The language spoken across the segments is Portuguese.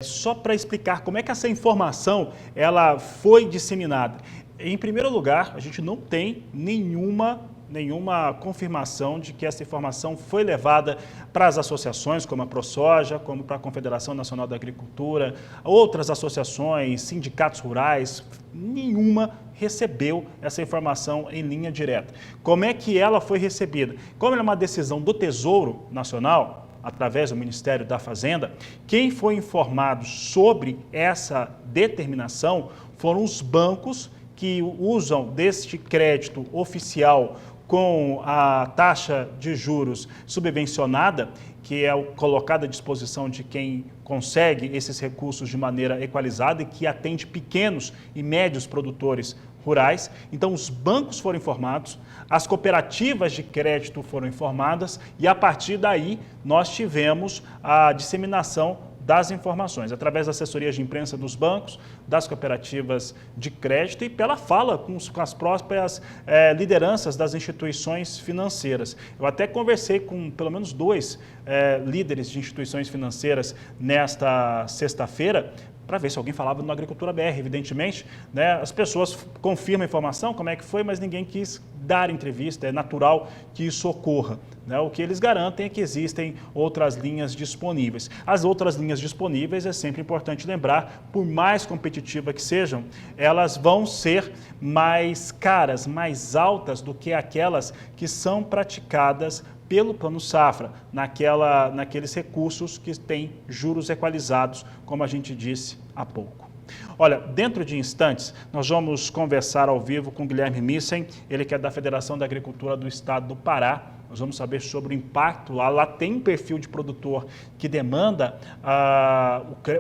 Só para explicar como é que essa informação ela foi disseminada. Em primeiro lugar, a gente não tem nenhuma confirmação de que essa informação foi levada para as associações, como a ProSoja, como para a Confederação Nacional da Agricultura, outras associações, sindicatos rurais, nenhuma recebeu essa informação em linha direta. Como é que ela foi recebida? Como ela é uma decisão do Tesouro Nacional, através do Ministério da Fazenda, quem foi informado sobre essa determinação foram os bancos que usam deste crédito oficial com a taxa de juros subvencionada, que é colocada à disposição de quem consegue esses recursos de maneira equalizada e que atende pequenos e médios produtores rurais. Então, os bancos foram informados, as cooperativas de crédito foram informadas e, a partir daí, nós tivemos a disseminação das informações, através das assessorias de imprensa dos bancos, das cooperativas de crédito e pela fala com as próprias lideranças das instituições financeiras. Eu até conversei com pelo menos dois líderes de instituições financeiras nesta sexta-feira, para ver se alguém falava no Agricultura BR, evidentemente, né? As pessoas confirmam a informação, como é que foi, mas ninguém quis dar entrevista, é natural que isso ocorra, né? O que eles garantem é que existem outras linhas disponíveis. As outras linhas disponíveis, é sempre importante lembrar, por mais competitivas que sejam, elas vão ser mais caras, mais altas do que aquelas que são praticadas pelo Plano Safra, naqueles recursos que têm juros equalizados, como a gente disse há pouco. Olha, dentro de instantes, nós vamos conversar ao vivo com Guilherme Missen, ele que é da Federação da Agricultura do Estado do Pará. Nós vamos saber sobre o impacto. Lá tem um perfil de produtor que demanda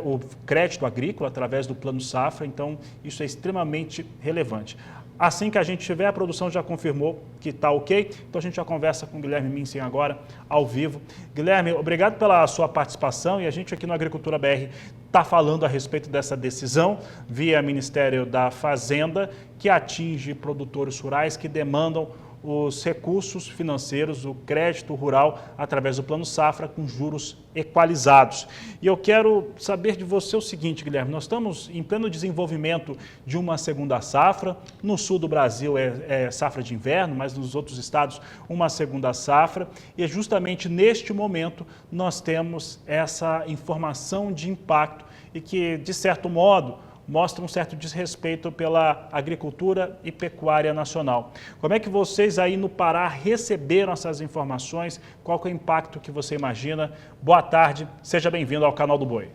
o crédito agrícola através do Plano Safra, então isso é extremamente relevante. Assim que a gente tiver, a produção já confirmou que está ok, então a gente já conversa com o Guilherme Missen agora, ao vivo. Guilherme, obrigado pela sua participação e a gente aqui no Agricultura BR está falando a respeito dessa decisão via Ministério da Fazenda, que atinge produtores rurais que demandam os recursos financeiros, o crédito rural, através do Plano Safra, com juros equalizados. E eu quero saber de você o seguinte, Guilherme, nós estamos em pleno desenvolvimento de uma segunda safra, no sul do Brasil é safra de inverno, mas nos outros estados uma segunda safra, e é justamente neste momento nós temos essa informação de impacto e que, de certo modo, mostra um certo desrespeito pela agricultura e pecuária nacional. Como é que vocês aí no Pará receberam essas informações? Qual que é o impacto que você imagina? Boa tarde, seja bem-vindo ao Canal do Boi.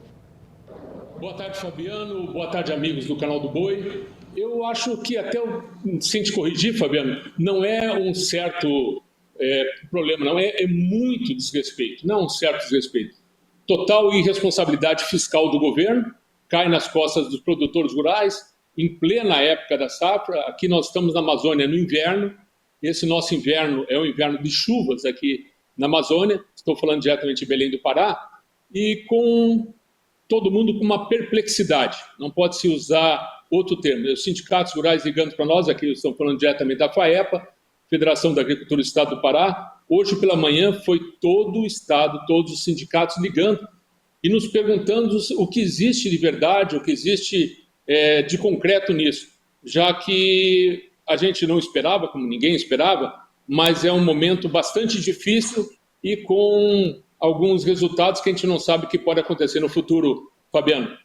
Boa tarde, Fabiano. Boa tarde, amigos do Canal do Boi. Eu acho que até, sem te corrigir, Fabiano, não é um certo problema, não. É muito desrespeito, não é um certo desrespeito. Total irresponsabilidade fiscal do governo, cai nas costas dos produtores rurais, em plena época da safra. Aqui nós estamos na Amazônia no inverno, esse nosso inverno é um inverno de chuvas aqui na Amazônia, estou falando diretamente de Belém do Pará, e com todo mundo com uma perplexidade, não pode se usar outro termo. Os sindicatos rurais ligando para nós, aqui estamos falando diretamente da FAEPA, Federação da Agricultura do Estado do Pará. Hoje pela manhã foi todo o estado, todos os sindicatos ligando e nos perguntando o que existe de verdade, o que existe de concreto nisso, já que a gente não esperava, como ninguém esperava, mas é um momento bastante difícil e com alguns resultados que a gente não sabe o que pode acontecer no futuro, Fabiano.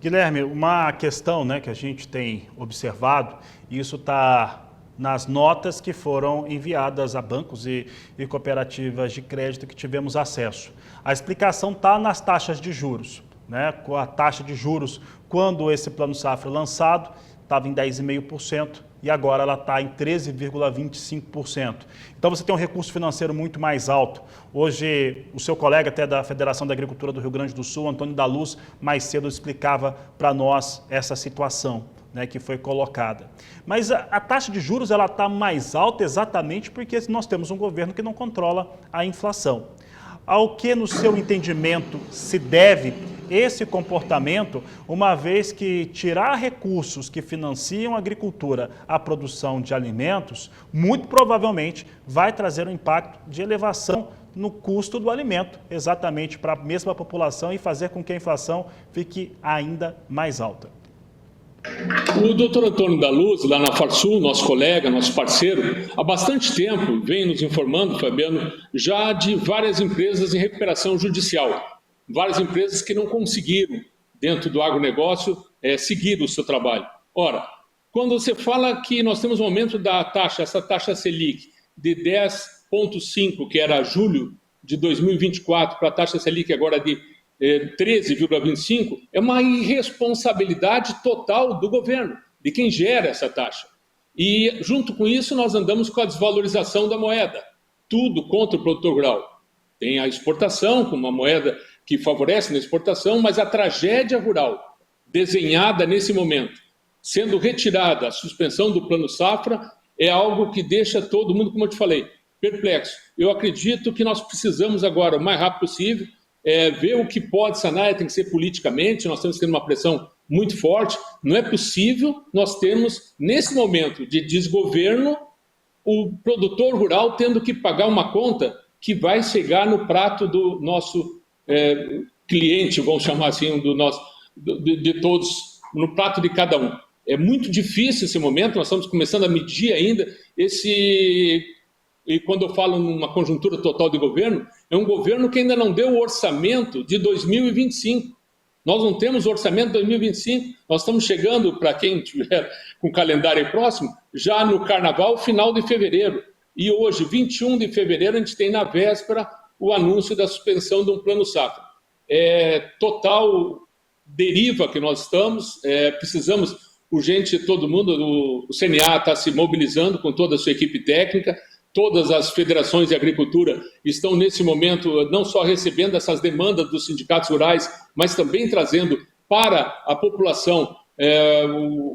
Guilherme, uma questão, né, que a gente tem observado, e isso está nas notas que foram enviadas a bancos e cooperativas de crédito que tivemos acesso. A explicação está nas taxas de juros, né? Com a taxa de juros, quando esse Plano Safra lançado, estava em 10,5% e agora ela está em 13,25%. Então você tem um recurso financeiro muito mais alto. Hoje, o seu colega até da Federação da Agricultura do Rio Grande do Sul, Antônio da Luz, mais cedo explicava para nós essa situação, né, que foi colocada. Mas a taxa de juros ela está mais alta exatamente porque nós temos um governo que não controla a inflação. Ao que, no seu entendimento, se deve esse comportamento, uma vez que tirar recursos que financiam a agricultura, a produção de alimentos, muito provavelmente vai trazer um impacto de elevação no custo do alimento, exatamente para a mesma população e fazer com que a inflação fique ainda mais alta. O doutor Antônio da Luz, lá na Farsul, nosso colega, nosso parceiro, há bastante tempo vem nos informando, Fabiano, já de várias empresas em recuperação judicial. Várias empresas que não conseguiram, dentro do agronegócio, seguir o seu trabalho. Ora, quando você fala que nós temos um aumento da taxa, essa taxa Selic, de 10,5, que era julho de 2024, para a taxa Selic agora de 13,25, é uma irresponsabilidade total do governo, de quem gera essa taxa. E, junto com isso, nós andamos com a desvalorização da moeda, tudo contra o produtor rural. Tem a exportação, com uma moeda que favorece na exportação, mas a tragédia rural, desenhada nesse momento, sendo retirada a suspensão do Plano Safra, é algo que deixa todo mundo, como eu te falei, perplexo. Eu acredito que nós precisamos agora, o mais rápido possível, ver o que pode sanar, tem que ser politicamente, nós temos que ter uma pressão muito forte. Não é possível nós termos, nesse momento de desgoverno, o produtor rural tendo que pagar uma conta que vai chegar no prato do nosso cliente, vamos chamar assim, de todos, no prato de cada um. É muito difícil esse momento, nós estamos começando a medir ainda e quando eu falo numa conjuntura total de governo, é um governo que ainda não deu o orçamento de 2025. Nós não temos orçamento de 2025, nós estamos chegando, para quem estiver com o calendário próximo, já no carnaval, final de fevereiro. E hoje, 21 de fevereiro, a gente tem na véspera o anúncio da suspensão de um plano safra. Total deriva que nós estamos, precisamos urgente, todo mundo, o CNA está se mobilizando com toda a sua equipe técnica, todas as federações de agricultura estão, nesse momento, não só recebendo essas demandas dos sindicatos rurais, mas também trazendo para a população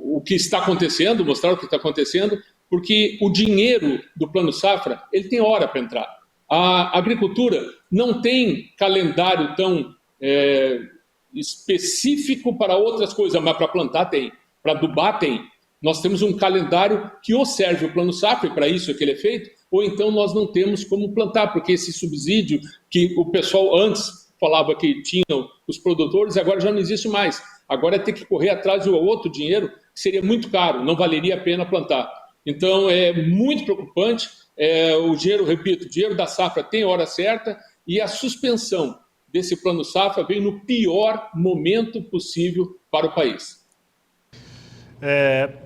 o que está acontecendo, mostrar o que está acontecendo, porque o dinheiro do Plano Safra, ele tem hora para entrar. A agricultura não tem calendário tão específico para outras coisas, mas para plantar tem, para adubar tem. Nós temos um calendário que ou serve o Plano Safra, e para isso é que ele é feito, ou então nós não temos como plantar, porque esse subsídio que o pessoal antes falava que tinham os produtores, agora já não existe mais. Agora é ter que correr atrás de outro dinheiro, que seria muito caro, não valeria a pena plantar. Então é muito preocupante, o dinheiro, repito, o dinheiro da safra tem hora certa, e a suspensão desse Plano Safra vem no pior momento possível para o país.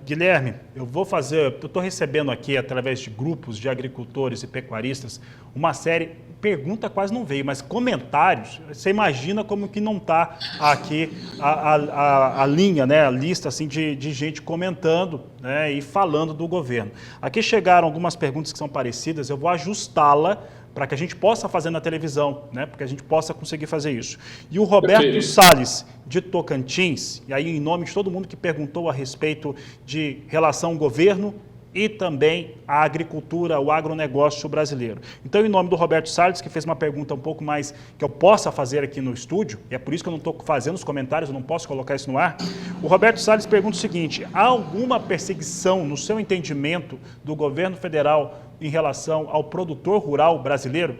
Guilherme, eu estou recebendo aqui, através de grupos de agricultores e pecuaristas, uma série, pergunta quase não veio, mas comentários, você imagina como que não está aqui a linha, né, a lista assim, de gente comentando, né, e falando do governo. Aqui chegaram algumas perguntas que são parecidas, eu vou ajustá-la para que a gente possa fazer na televisão, né? Porque a gente possa conseguir fazer isso. E o Roberto Salles, de Tocantins, e aí em nome de todo mundo que perguntou a respeito de relação ao governo e também a agricultura, o agronegócio brasileiro. Então, em nome do Roberto Salles, que fez uma pergunta um pouco mais que eu possa fazer aqui no estúdio, e é por isso que eu não estou fazendo os comentários, eu não posso colocar isso no ar, o Roberto Salles pergunta o seguinte: há alguma perseguição, no seu entendimento, do governo federal em relação ao produtor rural brasileiro?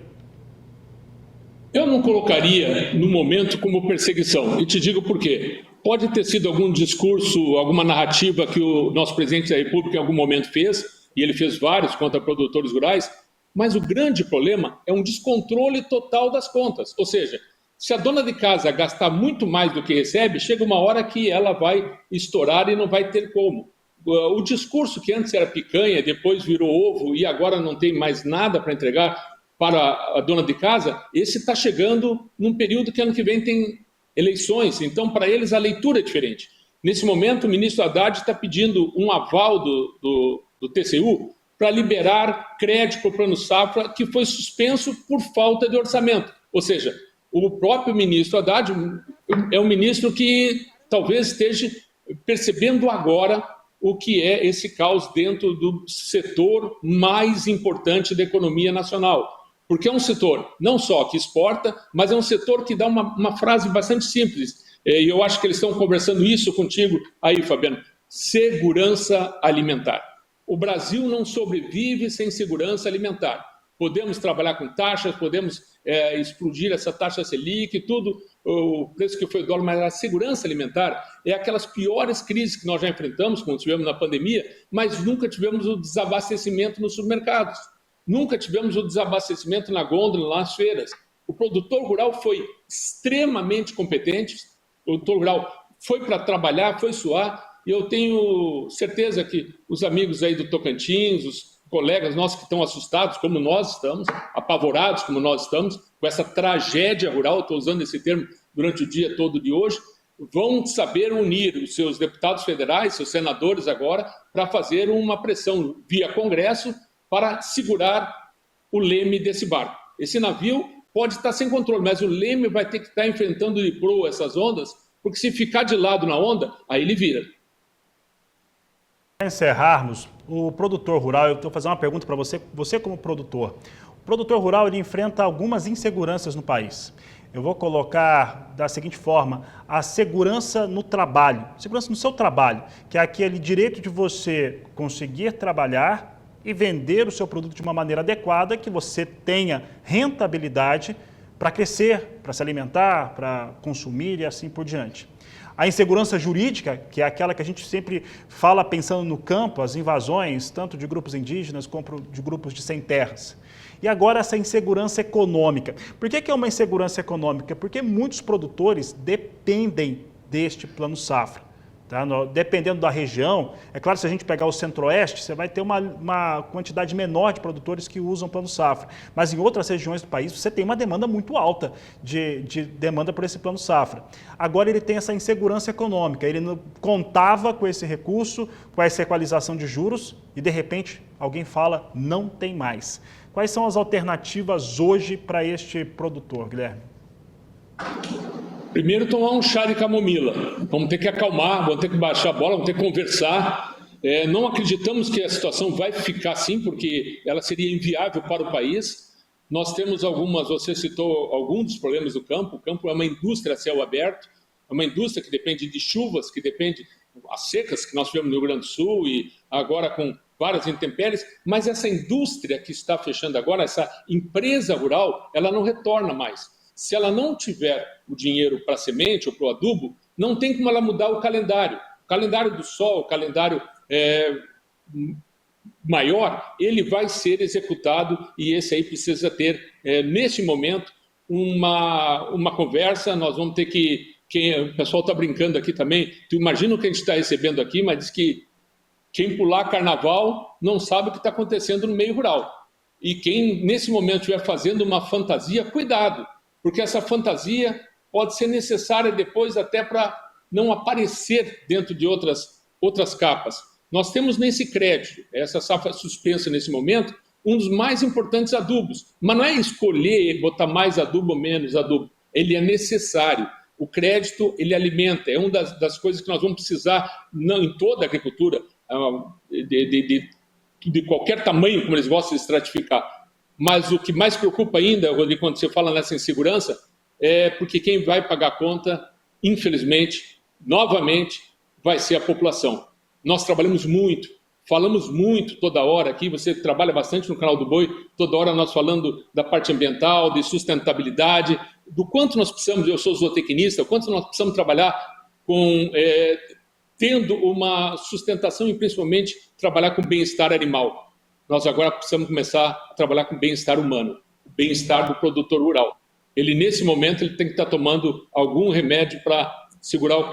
Eu não colocaria no momento como perseguição, e te digo por quê. Pode ter sido algum discurso, alguma narrativa que o nosso presidente da República em algum momento fez, e ele fez vários contra produtores rurais, mas o grande problema é um descontrole total das contas. Ou seja, se a dona de casa gastar muito mais do que recebe, chega uma hora que ela vai estourar e não vai ter como. O discurso que antes era picanha, depois virou ovo e agora não tem mais nada para entregar para a dona de casa, esse está chegando num período que ano que vem tem eleições, então para eles a leitura é diferente. Nesse momento o ministro Haddad está pedindo um aval do TCU para liberar crédito para o Plano Safra, que foi suspenso por falta de orçamento. Ou seja, o próprio ministro Haddad é um ministro que talvez esteja percebendo agora o que é esse caos dentro do setor mais importante da economia nacional. Porque é um setor não só que exporta, mas é um setor que dá uma frase bastante simples. E eu acho que eles estão conversando isso contigo aí, Fabiano. Segurança alimentar. O Brasil não sobrevive sem segurança alimentar. Podemos trabalhar com taxas, podemos explodir essa taxa Selic, tudo, o preço que foi o dólar, mas a segurança alimentar é aquelas piores crises que nós já enfrentamos, como tivemos na pandemia, mas nunca tivemos o desabastecimento nos supermercados, nunca tivemos o desabastecimento na gôndola, lá nas feiras. O produtor rural foi extremamente competente, o produtor rural foi para trabalhar, foi suar, e eu tenho certeza que os amigos aí do Tocantins, os colegas nossos que estão assustados, como nós estamos, apavorados como nós estamos, com essa tragédia rural, estou usando esse termo durante o dia todo de hoje, vão saber unir os seus deputados federais, seus senadores agora, para fazer uma pressão via Congresso para segurar o leme desse barco. Esse navio pode estar sem controle, mas o leme vai ter que estar enfrentando de proa essas ondas, porque se ficar de lado na onda, aí ele vira. Para encerrarmos, o produtor rural, eu estou fazendo uma pergunta para você como produtor. O produtor rural ele enfrenta algumas inseguranças no país. Eu vou colocar da seguinte forma, a segurança no trabalho, segurança no seu trabalho, que é aquele direito de você conseguir trabalhar e vender o seu produto de uma maneira adequada, que você tenha rentabilidade para crescer, para se alimentar, para consumir e assim por diante. A insegurança jurídica, que é aquela que a gente sempre fala pensando no campo, as invasões, tanto de grupos indígenas como de grupos de sem terras. E agora essa insegurança econômica. Por que é uma insegurança econômica? Porque muitos produtores dependem deste plano safra. Tá? Dependendo da região, é claro, se a gente pegar o centro-oeste, você vai ter uma quantidade menor de produtores que usam plano safra. Mas em outras regiões do país, você tem uma demanda muito alta de demanda por esse plano safra. Agora ele tem essa insegurança econômica, ele não contava com esse recurso, com essa equalização de juros, e de repente alguém fala, não tem mais. Quais são as alternativas hoje para este produtor, Guilherme? Primeiro, tomar um chá de camomila. Vamos ter que acalmar, vamos ter que baixar a bola, vamos ter que conversar. Não acreditamos que a situação vai ficar assim, porque ela seria inviável para o país. Nós temos você citou alguns dos problemas do campo. O campo é uma indústria a céu aberto, é uma indústria que depende de chuvas, que depende das secas que nós tivemos no Rio Grande do Sul e agora com várias intempéries, mas essa indústria que está fechando agora, essa empresa rural, ela não retorna mais. Se ela não tiver o dinheiro para a semente ou para o adubo, não tem como ela mudar o calendário. O calendário do sol, o calendário maior, ele vai ser executado e esse aí precisa ter, neste momento, uma conversa. Nós vamos ter que... o pessoal está brincando aqui também. Tu imagina o que a gente está recebendo aqui, mas diz que quem pular carnaval não sabe o que está acontecendo no meio rural. E quem, nesse momento, estiver fazendo uma fantasia, cuidado, porque essa fantasia pode ser necessária depois até para não aparecer dentro de outras capas. Nós temos nesse crédito, essa safra suspensa nesse momento, um dos mais importantes adubos. Mas não é escolher botar mais adubo ou menos adubo. Ele é necessário. O crédito, ele alimenta. É uma das coisas que nós vamos precisar em toda a agricultura, de qualquer tamanho, como eles gostam de estratificar. Mas o que mais preocupa ainda, Rodrigo, quando você fala nessa insegurança, é porque quem vai pagar a conta, infelizmente, novamente, vai ser a população. Nós trabalhamos muito, falamos muito toda hora aqui, você trabalha bastante no canal do Boi, toda hora nós falando da parte ambiental, de sustentabilidade, do quanto nós precisamos, eu sou zootecnista, o quanto nós precisamos trabalhar com... tendo uma sustentação e principalmente trabalhar com bem-estar animal. Nós agora precisamos começar a trabalhar com bem-estar humano, o bem-estar do produtor rural. Ele, nesse momento, ele tem que estar tomando algum remédio para segurar o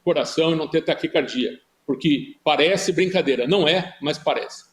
coração e não ter taquicardia, porque parece brincadeira. Não é, mas parece.